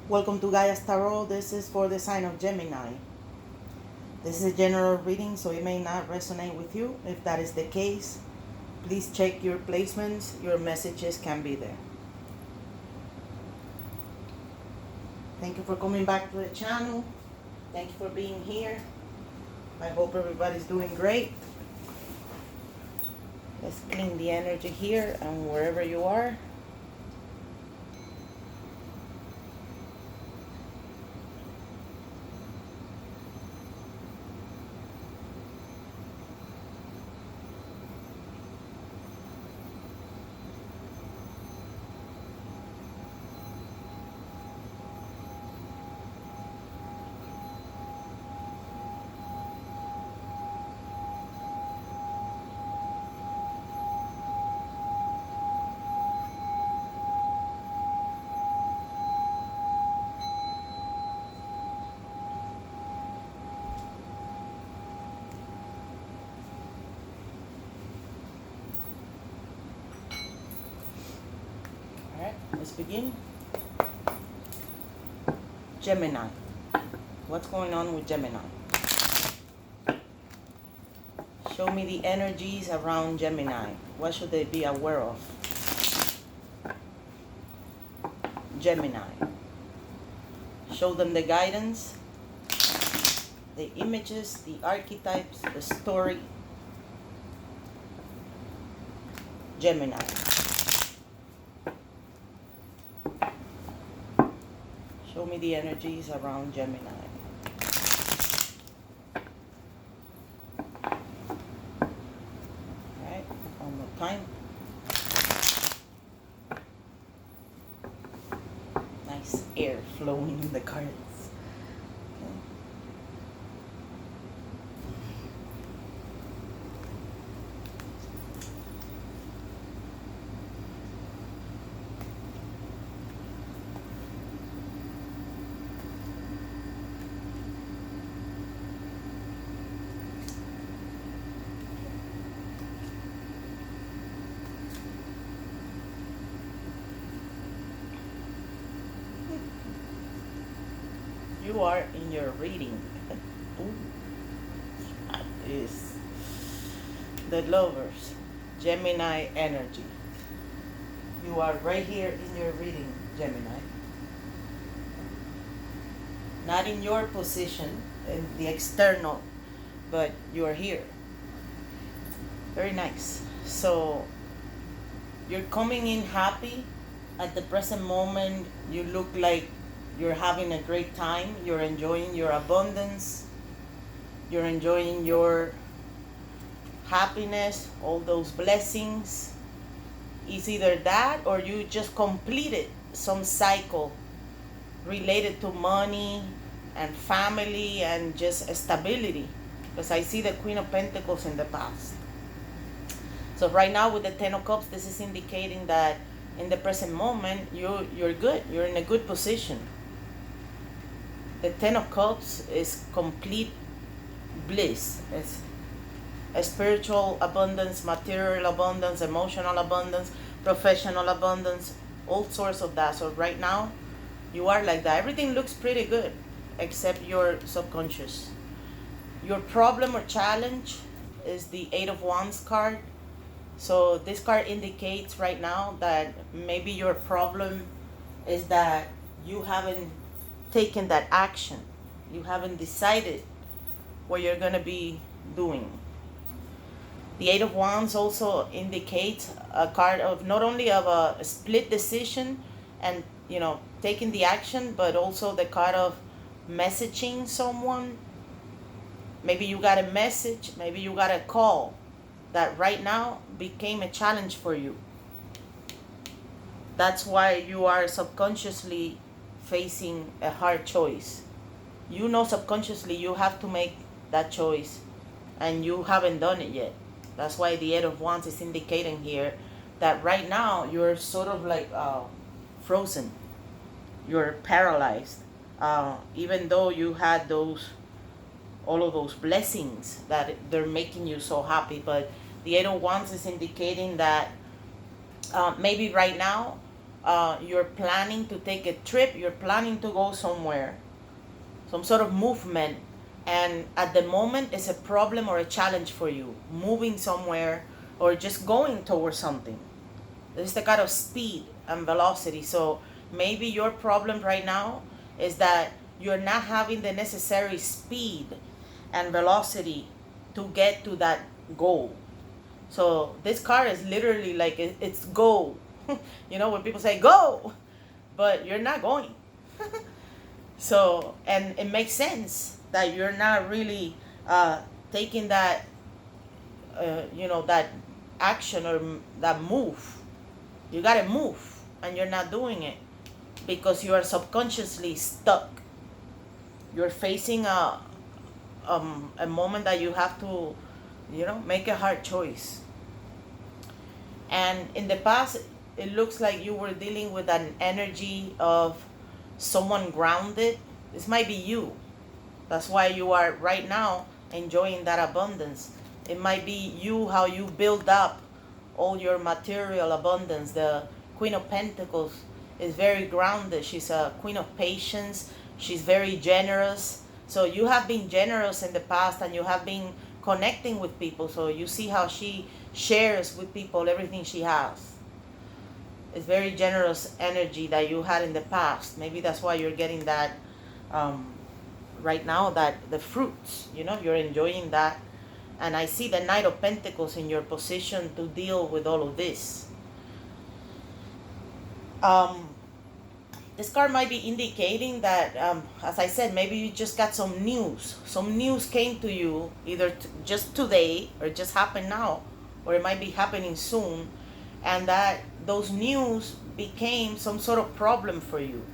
Welcome to Gaia's Tarot. This is for the sign of Gemini. This is a general reading, so it may not resonate with you. If that is the case, please check your placements. Your messages can be there. Thank you for coming back to the channel. Thank you for being here. I hope everybody's doing great. Let's clean the energy here and wherever you are. Alright, let's begin. Gemini. What's going on with Gemini? Show me the energies around Gemini. What should they be aware of? Gemini. Show them the guidance, the images, the archetypes, the story. Gemini. Show me the energies around Gemini. Alright, one more time. Nice air flowing in the cards. Okay. You are in your reading. Ooh, that is the Lovers, Gemini energy. You are right here in your reading, Gemini. Not in your position, in the external, but you are here. Very nice. So you're coming in happy. At the present moment, you look like you're having a great time. You're enjoying your abundance. You're enjoying your happiness, all those blessings. It's either that or you just completed some cycle related to money and family and just stability. Because I see the Queen of Pentacles in the past. So right now with the Ten of Cups, this is indicating that in the present moment, you're good. You're in a good position. The Ten of Cups is complete bliss. It's a spiritual abundance, material abundance, emotional abundance, professional abundance, all sorts of that. So right now, you are like that. Everything looks pretty good, except your subconscious. Your problem or challenge is the Eight of Wands card. So this card indicates right now that maybe your problem is that you haven't taken that action. You haven't decided what you're going to be doing. The Eight of Wands also indicates a card of not only of a split decision and, you know, taking the action, but also the card of messaging someone. Maybe you got a message, maybe you got a call that right now became a challenge for you. That's why you are subconsciously facing a hard choice. You know subconsciously you have to make that choice and you haven't done it yet. That's why the Eight of Wands is indicating here that right now you're sort of like frozen. You're paralyzed. Even though you had all of those blessings that they're making you so happy, but the Eight of Wands is indicating that maybe right now you're planning to take a trip, you're planning to go somewhere, some sort of movement, and at the moment it's a problem or a challenge for you, moving somewhere or just going towards something. This is the kind of speed and velocity. So maybe your problem right now is that you're not having the necessary speed and velocity to get to that goal. So this car is literally like it's go. You know, when people say go, but you're not going. So, and it makes sense that you're not really taking that, that action or that move. You gotta move, and you're not doing it because you are subconsciously stuck. You're facing a moment that you have to, make a hard choice. And in the past, it looks like you were dealing with an energy of someone grounded. This might be you. That's why you are right now enjoying that abundance. It might be you, how you build up all your material abundance. The Queen of Pentacles is very grounded. She's a queen of patience. She's very generous. So you have been generous in the past, and you have been connecting with people. So you see how she shares with people everything she has. It's very generous energy that you had in the past. Maybe that's why you're getting that right now, that the fruits, you're enjoying that. And I see the Knight of Pentacles in your position to deal with all of this. This card might be indicating that, as I said, maybe you just got some news. Some news came to you either just today or just happened now, or it might be happening soon. And that those news became some sort of problem for you,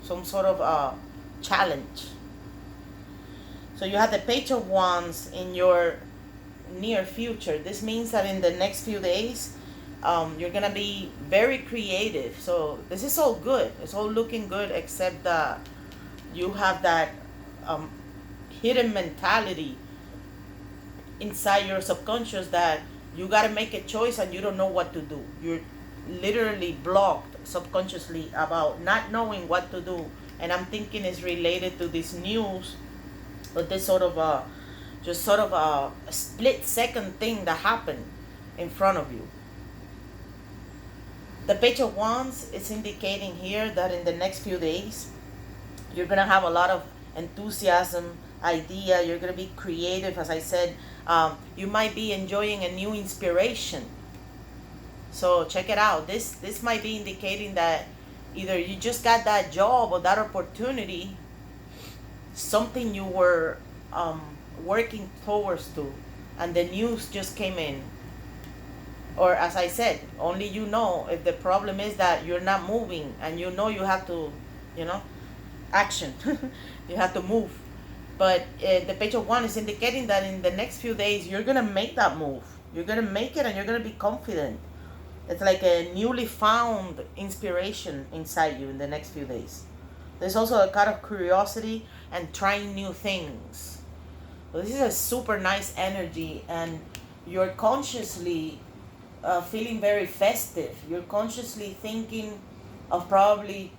some sort of challenge. So you have the Page of Wands in your near future. This means that in the next few days, you're gonna be very creative. So this is all good. It's all looking good, except that you have that hidden mentality inside your subconscious that you gotta make a choice and you don't know what to do. You're literally blocked subconsciously about not knowing what to do. And I'm thinking it's related to this news, but this sort of a split second thing that happened in front of you. The Page of Wands is indicating here that in the next few days, you're going to have a lot of enthusiasm, idea. You're going to be creative, as I said. You might be enjoying a new inspiration. So check it out. This might be indicating that either you just got that job or that opportunity, something you were working towards to, and the news just came in. Or as I said, only you know if the problem is that you're not moving, and you have to, action. You have to move. But the Page of Wands is indicating that in the next few days, you're going to make that move. You're going to make it, and you're going to be confident. It's like a newly found inspiration inside you in the next few days. There's also a kind of curiosity and trying new things. So this is a super nice energy, and you're consciously feeling very festive. You're consciously thinking of probably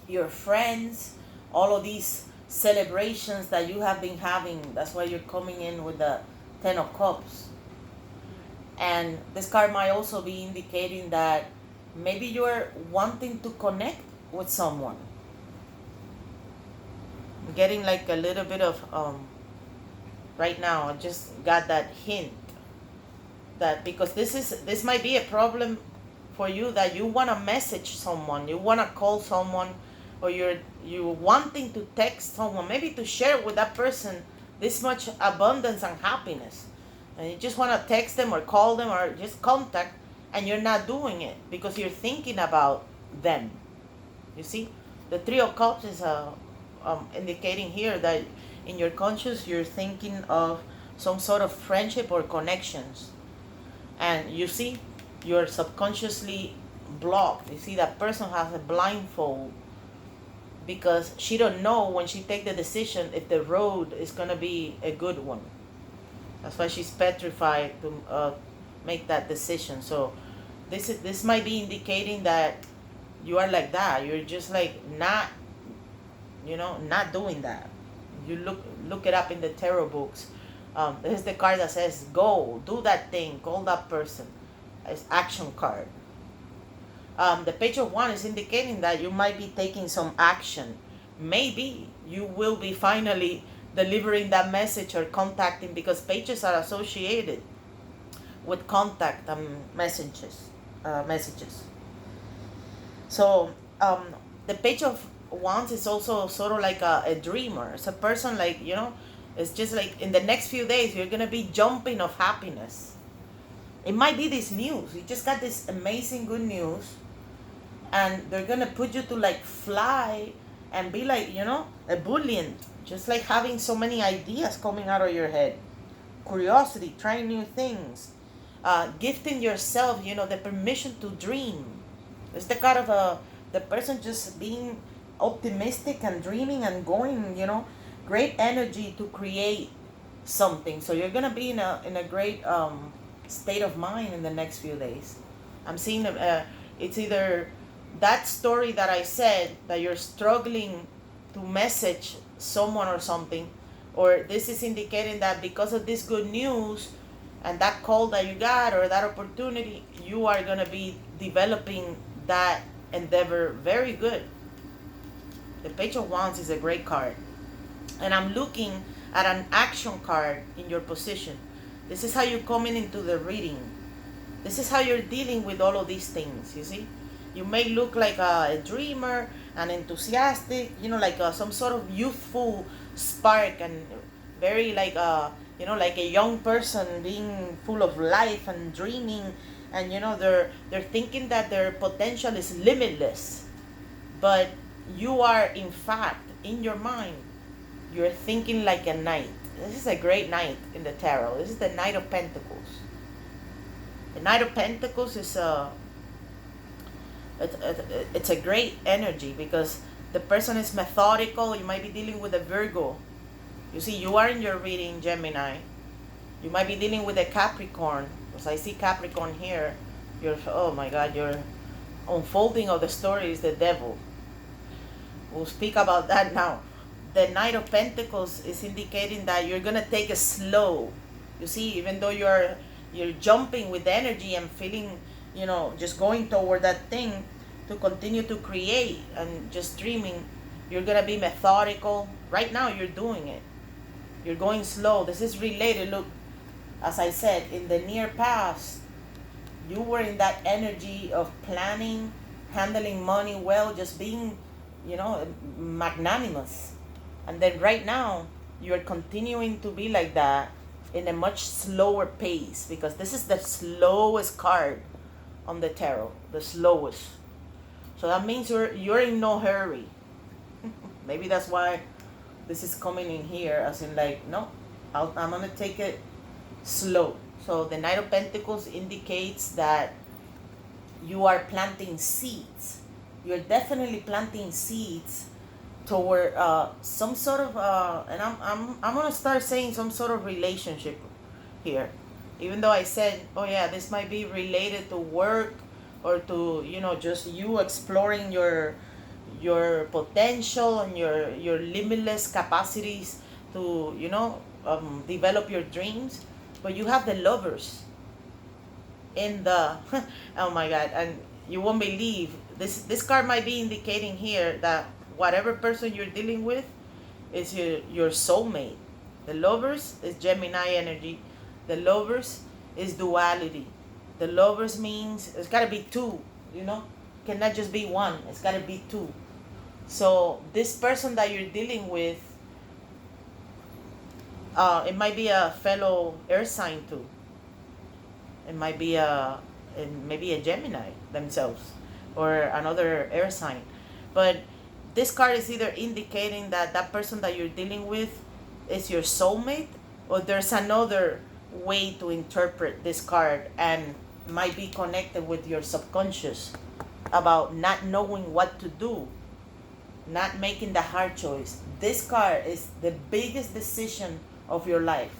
your friends, all of these celebrations that you have been having. That's why you're coming in with the Ten of Cups. And this card might also be indicating that maybe you're wanting to connect with someone. I'm getting like a little bit of right now, I just got that hint that because this might be a problem for you, that you want to message someone, you want to call someone, or you're wanting to text someone, maybe to share with that person this much abundance and happiness, and you just want to text them or call them or just contact, and you're not doing it because you're thinking about them. You see, the Three of Cups is indicating here that in your conscious you're thinking of some sort of friendship or connections. And you see, you're subconsciously blocked. You see, that person has a blindfold because she don't know when she take the decision if the road is going to be a good one. That's why she's petrified to make that decision. So this might be indicating that You are like that. You're just like not, not doing that. You look it up in the tarot books. This is the card that says, go, do that thing, call that person. It's action card. The page of one is indicating that you might be taking some action. Maybe you will be finally delivering that message or contacting, because pages are associated with contact and messages. So the page of wands is also sort of like a dreamer. It's a person like, it's just like in the next few days you're gonna be jumping of happiness. It might be this news. You just got this amazing good news, and they're gonna put you to like fly and be like, ebullient, just like having so many ideas coming out of your head, curiosity, trying new things, gifting yourself, the permission to dream. It's the kind of the person just being optimistic and dreaming and going, great energy to create something. So you're gonna be in a great state of mind in the next few days. I'm seeing it's either that story that I said, that you're struggling to message someone or something, or this is indicating that because of this good news and that call that you got or that opportunity, you are going to be developing that endeavor very good. The Page of Wands is a great card. And I'm looking at an action card in your position. This is how you're coming into the reading. This is how you're dealing with all of these things, you see? You may look like a dreamer, an enthusiastic, like some sort of youthful spark, and very like like a young person being full of life and dreaming, and they're thinking that their potential is limitless. But you are, in fact, in your mind, you're thinking like a knight. This is a great knight in the tarot. This is the Knight of Pentacles. The Knight of Pentacles is it's a great energy, because the person is methodical. You might be dealing with a Virgo. You see, you are in your reading, Gemini. You might be dealing with a Capricorn, because I see Capricorn here. Oh my God, your unfolding of the story is the devil. We'll speak about that now. The Knight of Pentacles is indicating that you're gonna take it slow. You see, even though you're jumping with energy and feeling, just going toward that thing to continue to create and just dreaming, you're gonna be methodical. Right now, you're doing it. You're going slow. This is related. Look, as I said, in the near past, you were in that energy of planning, handling money well, just being, magnanimous. And then right now, you're continuing to be like that in a much slower pace, because this is the slowest card on the tarot, the slowest. So that means you're in no hurry. Maybe that's why this is coming in here, as in like, no, I'm gonna take it slow. So the Knight of Pentacles indicates that you are planting seeds. You're definitely planting seeds toward some sort of and I'm gonna start saying some sort of relationship here, even though I said, oh yeah, this might be related to work, or to just you exploring your potential and your limitless capacities to develop your dreams. But you have the Lovers in the oh my God, and you won't believe this card might be indicating here that whatever person you're dealing with is your soulmate. The Lovers is Gemini energy. The Lovers is duality. The Lovers means it's got to be two, cannot just be one. It's got to be two. So this person that you're dealing with, it might be a fellow air sign too. It might be maybe a Gemini themselves, or another air sign. But this card is either indicating that that person that you're dealing with is your soulmate, or there's another way to interpret this card, and might be connected with your subconscious about not knowing what to do, not making the hard choice. This card is the biggest decision of your life.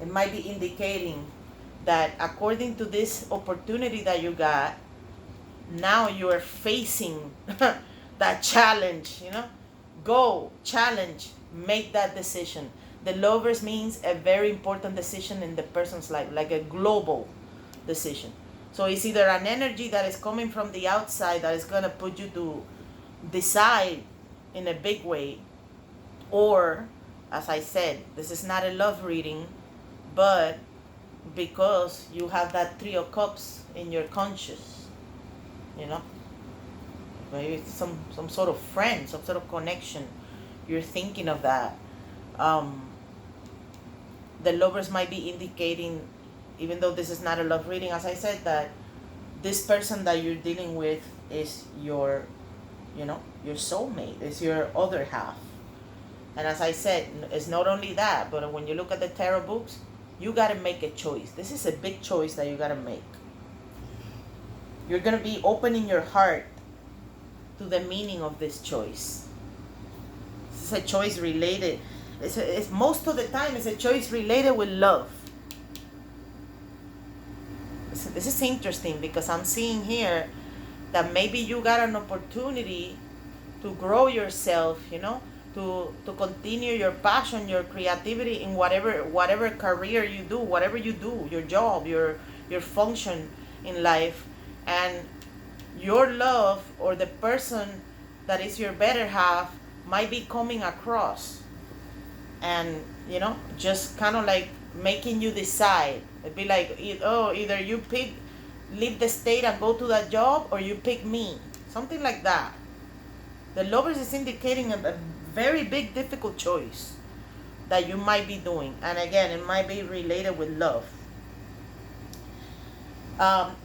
It might be indicating that according to this opportunity that you got, Now you are facing that challenge, go challenge, make that decision. The lovers means a very important decision in the person's life, like a global decision. So it's either an energy that is coming from the outside that is going to put you to decide in a big way, or, as I said, this is not a love reading, but because you have that Three of Cups in your conscious, you know, maybe some sort of friend, some sort of connection. You're thinking of that. The lovers might be indicating, even though this is not a love reading, as I said, that this person that you're dealing with is your soulmate, is your other half. And as I said, it's not only that, but when you look at the tarot books, you got to make a choice. This is a big choice that you got to make. You're going to be opening your heart to the meaning of this choice. This is a choice related. It's most of the time, it's a choice related with love. So this is interesting because I'm seeing here that maybe you got an opportunity to grow yourself, to continue your passion, your creativity in whatever career you do, whatever you do, your job, your function in life, and your love or the person that is your better half might be coming across, and just kind of like making you decide. It'd be like, either you leave the state and go to that job, or you pick me, something like that. The lovers is indicating a very big difficult choice that you might be doing, and again, it might be related with love.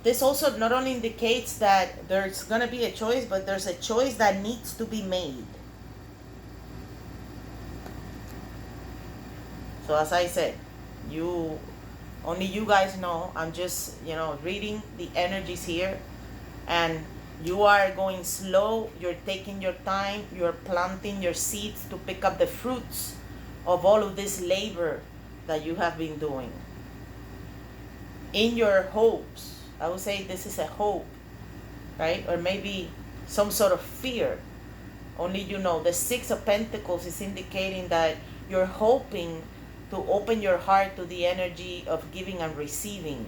This also not only indicates that there's going to be a choice, but there's a choice that needs to be made. So as I said, only you guys know. I'm just, reading the energies here, and you are going slow. You're taking your time. You're planting your seeds to pick up the fruits of all of this labor that you have been doing. In your hopes, I would say this is a hope, right? Or maybe some sort of fear. Only the Six of Pentacles is indicating that you're hoping to open your heart to the energy of giving and receiving.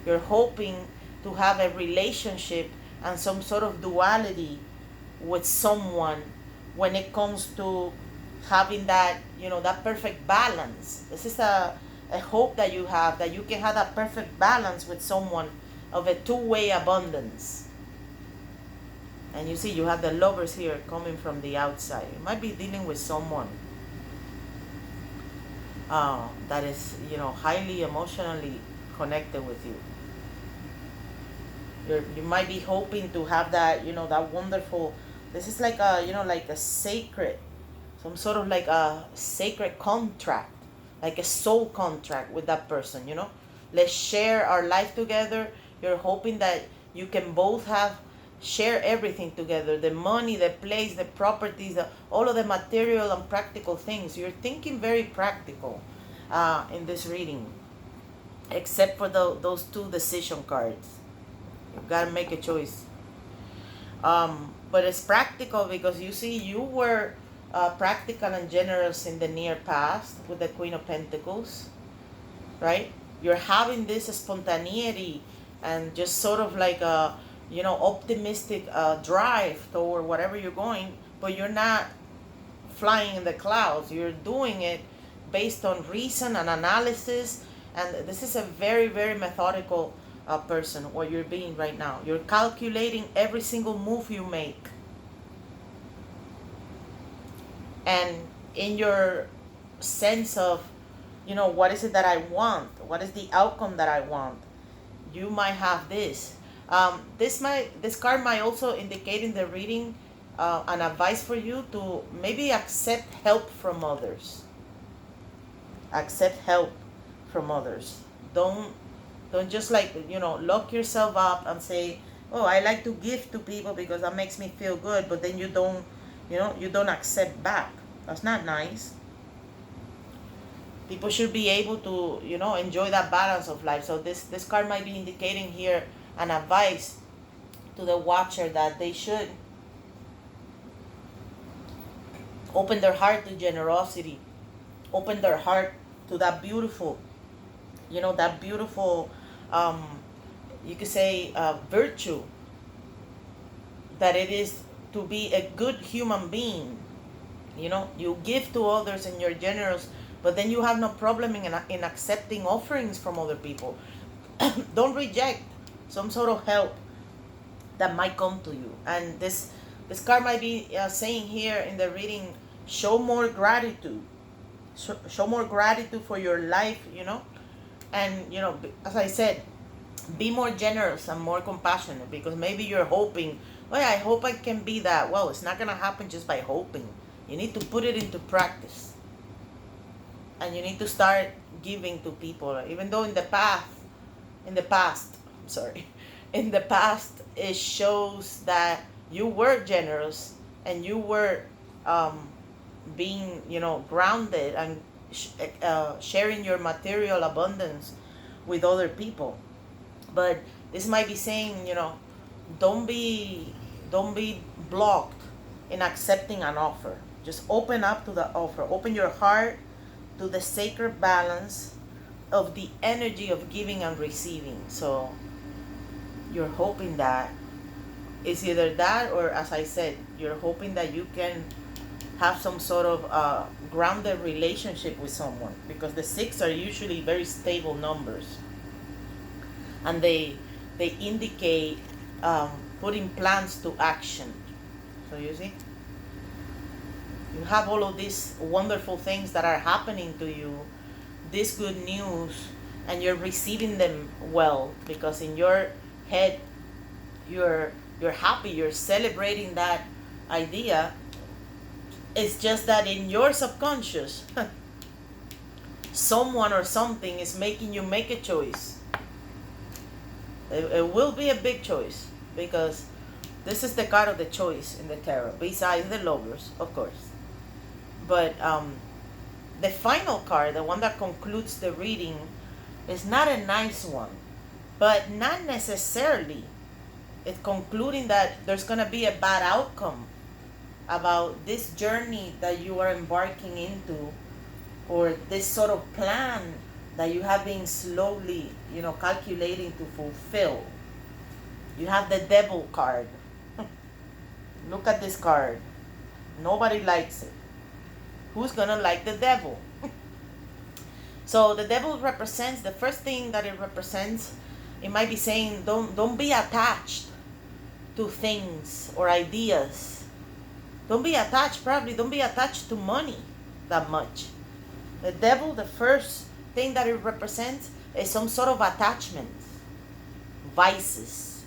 You're hoping to have a relationship and some sort of duality with someone when it comes to having that, that perfect balance. This is a hope that you have, that you can have that perfect balance with someone of a two-way abundance. And you see, you have the lovers here coming from the outside. You might be dealing with someone that is, highly emotionally connected with you. You might be hoping to have that, that wonderful, this is like a, like a sacred, some sort of like a sacred contract, like a soul contract with that person, Let's share our life together. You're hoping that you can both share everything together, the money, the place, the properties, all of the material and practical things. You're thinking very practical in this reading, except for those two decision cards. You've got to make a choice. But it's practical because you see, you were practical and generous in the near past with the Queen of Pentacles, right? You're having this spontaneity and just sort of like a, optimistic drive toward whatever you're going, but you're not flying in the clouds. You're doing it based on reason and analysis, and this is a very, very methodical person, what you're being right now. You're calculating every single move you make. And in your sense of, what is it that I want? What is the outcome that I want? You might have this. This card might also indicate in the reading an advice for you to maybe accept help from others. Accept help from others. Don't just like, lock yourself up and say, oh, I like to give to people because that makes me feel good, but then you don't accept back. That's not nice. People should be able to, enjoy that balance of life. So this card might be indicating here an advice to the watcher that they should open their heart to generosity, open their heart to that beautiful, that beautiful, um, you could say, virtue that it is to be a good human being. You give to others and you're generous, but then you have no problem in accepting offerings from other people. Don't reject some sort of help that might come to you. And this card might be saying here in the reading, show more gratitude. Show more gratitude for your life, and as I said, be more generous and more compassionate, because maybe you're hoping, well, I hope I can be that. Well, it's not going to happen just by hoping. You need to put it into practice, and you need to start giving to people. Even though in the past in the past it shows that you were generous and you were being grounded and sharing your material abundance with other people. But this might be saying, don't be blocked in accepting an offer. Just open up to the offer. Open your heart to the sacred balance of the energy of giving and receiving. So you're hoping that it's either that, or as I said, you're hoping that you can have some sort of grounded relationship with someone, because the 6 are usually very stable numbers, and they indicate putting plans to action. So you see, you have all of these wonderful things that are happening to you, this good news, and you're receiving them well, because in your head you're happy, you're celebrating that idea. It's just that in your subconscious someone or something is making you make a choice. It will be a big choice, because this is the card of the choice in the tarot, besides the Lovers, of course. But the final card, the one that concludes the reading, is not a nice one, but not necessarily it's concluding that there's going to be a bad outcome about this journey that you are embarking into, or this sort of plan that you have been slowly, calculating to fulfill. You have the Devil card. Look at this card. Nobody likes it. Who's gonna like the devil? So the devil represents, the first thing that it represents, it might be saying, don't be attached to things or ideas. Don't be attached to money that much. The devil, the first thing that it represents is some sort of attachment. Vices.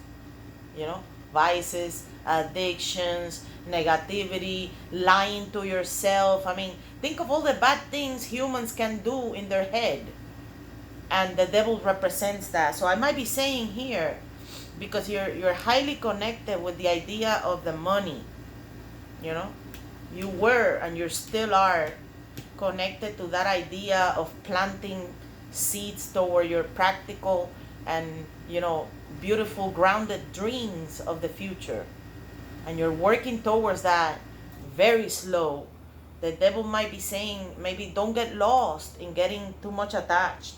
Vices, addictions, negativity, lying to yourself. I mean, think of all the bad things humans can do in their head. And the devil represents that. So I might be saying here, because you're highly connected with the idea of the money. You were and you still are connected to that idea of planting seeds toward your practical and beautiful grounded dreams of the future, and you're working towards that very slow. The devil might be saying, maybe don't get lost in getting too much attached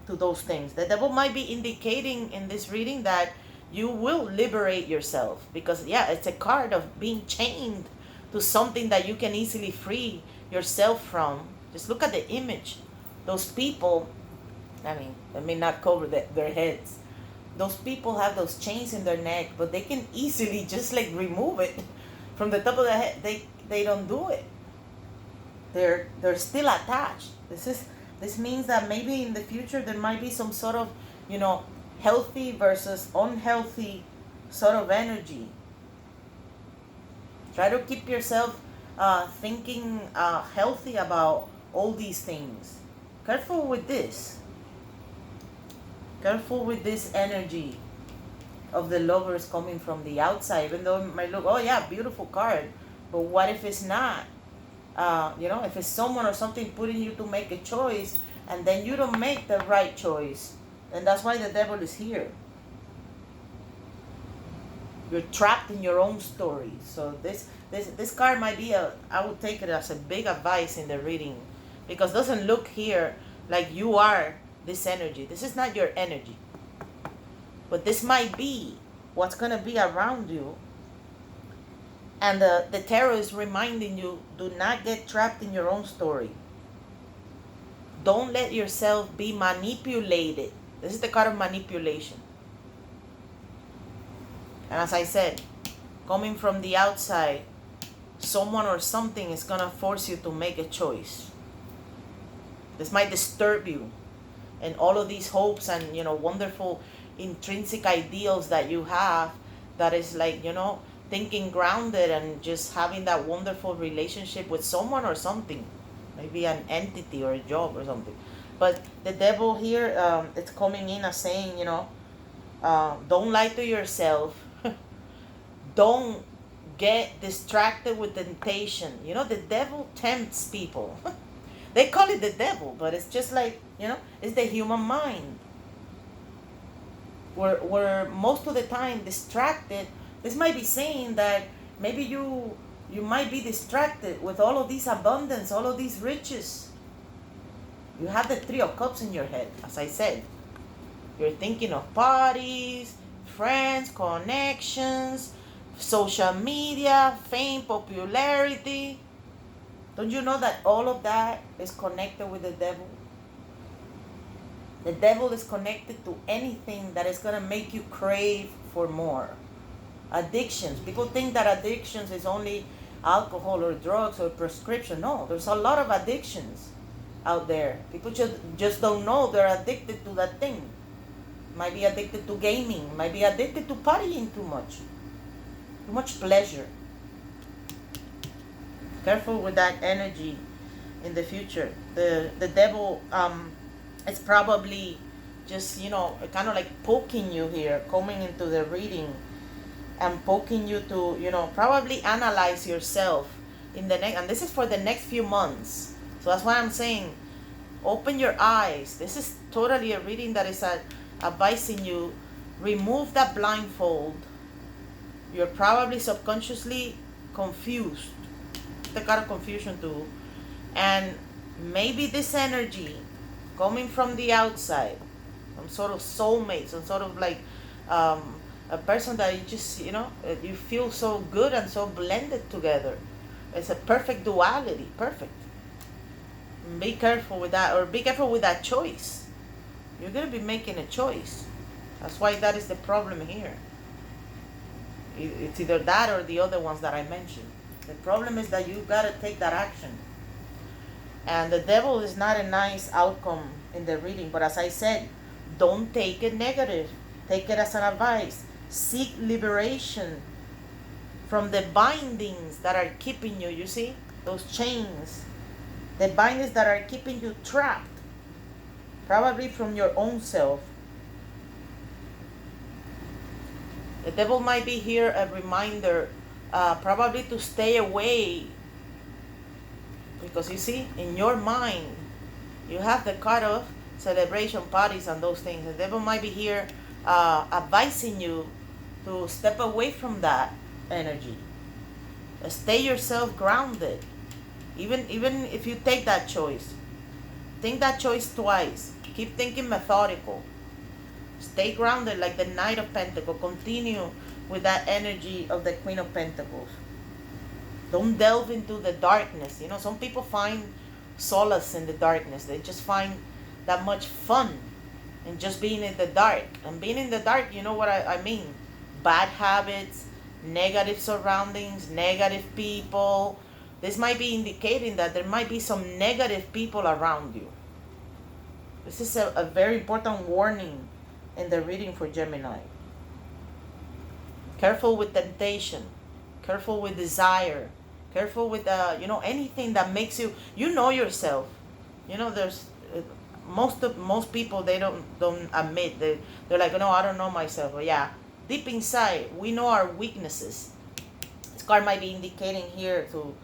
to those things. The devil might be indicating in this reading that you will liberate yourself, because it's a card of being chained to something that you can easily free yourself from. Just look at the image. Those people, let me not cover their heads. Those people have those chains in their neck, but they can easily just remove it from the top of the head. They don't do it. They're still attached. This means that maybe in the future there might be some sort of healthy versus unhealthy sort of energy. Try to keep yourself thinking healthy about all these things. Careful with this. Careful with this energy of the Lovers coming from the outside, even though it might look, oh yeah, beautiful card, but what if it's not? If it's someone or something putting you to make a choice, and then you don't make the right choice, and that's why the devil is here. You're trapped in your own story. So this card might be I would take it as a big advice in the reading, because it doesn't look here like you are this energy. This is not your energy. But this might be what's gonna be around you. And the tarot is reminding you, do not get trapped in your own story. Don't let yourself be manipulated. This is the card of manipulation. And as I said, coming from the outside, someone or something is going to force you to make a choice. This might disturb you. And all of these hopes and, wonderful intrinsic ideals that you have, that is like, thinking grounded and just having that wonderful relationship with someone or something. Maybe an entity or a job or something. But the devil here, it's coming in as saying, don't lie to yourself. Don't get distracted with temptation. The devil tempts people. They call it the devil, but it's just like, it's the human mind. We're most of the time distracted. This might be saying that maybe you might be distracted with all of this abundance, all of these riches. You have the Three of Cups in your head, as I said. You're thinking of parties, friends, connections, social media, fame, popularity. Don't you know that all of that is connected with the devil? The devil is connected to anything that is going to make you crave for more. Addictions. People think that addictions is only alcohol or drugs or prescription. No, there's a lot of addictions out there. People just don't know they're addicted to that thing. Might be addicted to gaming. Might be addicted to partying too much. Too much pleasure. Careful with that energy in the future. The devil is probably just, kind of like poking you here, coming into the reading and poking you to, probably analyze yourself in the next, and this is for the next few months. So that's why I'm saying, open your eyes. This is totally a reading that is advising you, remove that blindfold. You're probably subconsciously confused. The kind of confusion too. And maybe this energy coming from the outside, some sort of soulmate, some sort of like a person that you just, you feel so good and so blended together. It's a perfect duality. Perfect. Be careful with that, or be careful with that choice. You're going to be making a choice. That's why that is the problem here. It's either that or the other ones that I mentioned. The problem is that you got to take that action. And the devil is not a nice outcome in the reading. But as I said, don't take it negative. Take it as an advice. Seek liberation from the bindings that are keeping you. You see? Those chains. The bindings that are keeping you trapped. Probably from your own self. The devil might be here a reminder, probably to stay away. Because you see, in your mind, you have the card of celebration parties and those things. The devil might be here advising you to step away from that energy. Stay yourself grounded. Even if you take that choice. Think that choice twice. Keep thinking methodical. Stay grounded like the Knight of Pentacles. Continue with that energy of the Queen of Pentacles. Don't delve into the darkness. Some people find solace in the darkness. They just find that much fun in just being in the dark. And being in the dark, you know what I mean. Bad habits, negative surroundings, negative people. This might be indicating that there might be some negative people around you. This is a very important warning in the reading for Gemini. Careful with temptation. Careful with desire. Careful with anything that makes you yourself. There's most people, they don't admit, they're like, no, I don't know myself. But yeah, deep inside we know our weaknesses. This card might be indicating here to